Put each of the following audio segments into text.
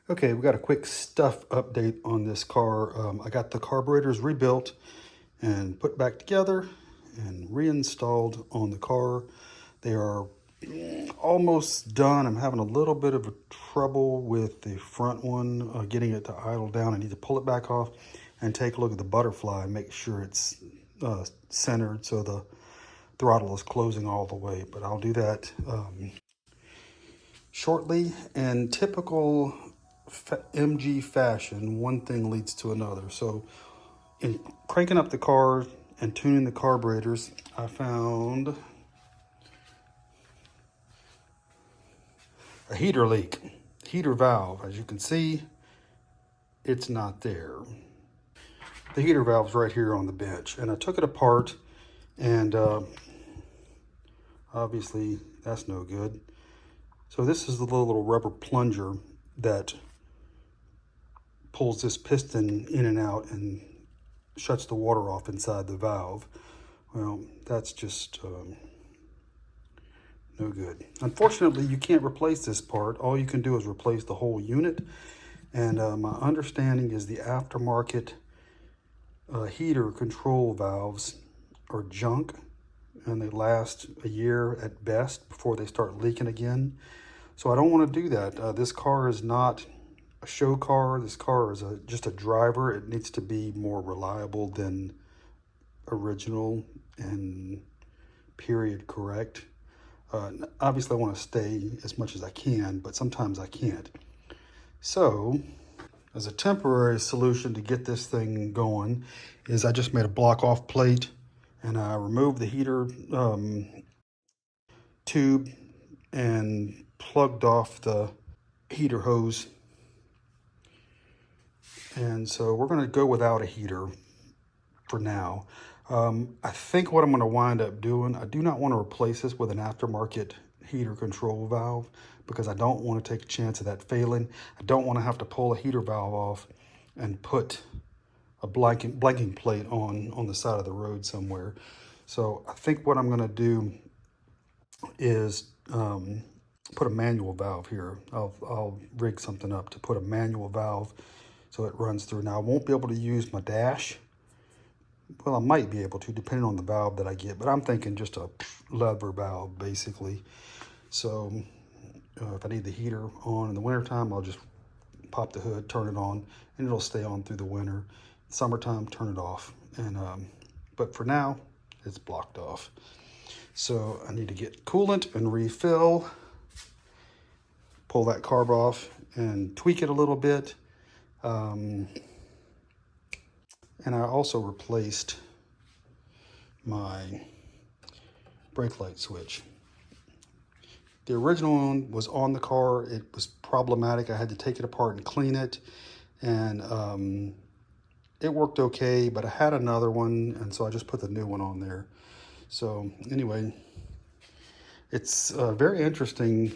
Okay, we got a quick stuff update on this car. I got the carburetors rebuilt and put back together and reinstalled on the car. They are almost done. I'm having a little bit of a trouble with the front one, getting it to idle down. I need to pull it back off and take a look at the butterfly and make sure it's centered so the throttle is closing all the way. But I'll do that shortly. And typical MG fashion, one thing leads to another. So in cranking up the car and tuning the carburetors, I found a heater leak, heater valve. As you can see, it's not there. The heater valve's right here on the bench, and I took it apart, and obviously that's no good. So this is the little rubber plunger that pulls this piston in and out and shuts the water off inside the valve. Well, that's just no good. Unfortunately, you can't replace this part. All you can do is replace the whole unit. And my understanding is the aftermarket heater control valves are junk, and they last a year at best before they start leaking again. So I don't want to do that. This car is not a show car. This car is just a driver. It needs to be more reliable than original and period correct. Obviously, I want to stay as much as I can, but sometimes I can't. So, as a temporary solution to get this thing going, is I just made a block off plate and I removed the heater tube and plugged off the heater hose. And so we're going to go without a heater for now. I think what I'm going to wind up doing, I do not want to replace this with an aftermarket heater control valve because I don't want to take a chance of that failing. I don't want to have to pull a heater valve off and put a blanking plate on the side of the road somewhere. So I think what I'm going to do is put a manual valve here. I'll rig something up to put a manual valve so it runs through. Now I won't be able to use my dash. Well, I might be able to, depending on the valve that I get, but I'm thinking just a lever valve, basically. So if I need the heater on in the wintertime, I'll just pop the hood, turn it on, and it'll stay on through the winter. Summertime, turn it off. And but for now, it's blocked off. So I need to get coolant and refill, pull that carb off, and tweak it a little bit. And I also replaced my brake light switch. The original one was on the car. It was problematic. I had to take it apart and clean it. And it worked okay, but I had another one, and so I just put the new one on there. So anyway, it's very interesting.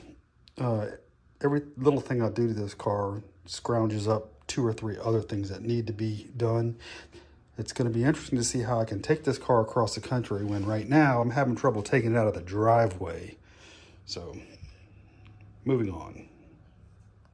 Every little thing I do to this car scrounges up 2 or 3 other things that need to be done. It's going to be interesting to see how I can take this car across the country when right now I'm having trouble taking it out of the driveway. So, moving on.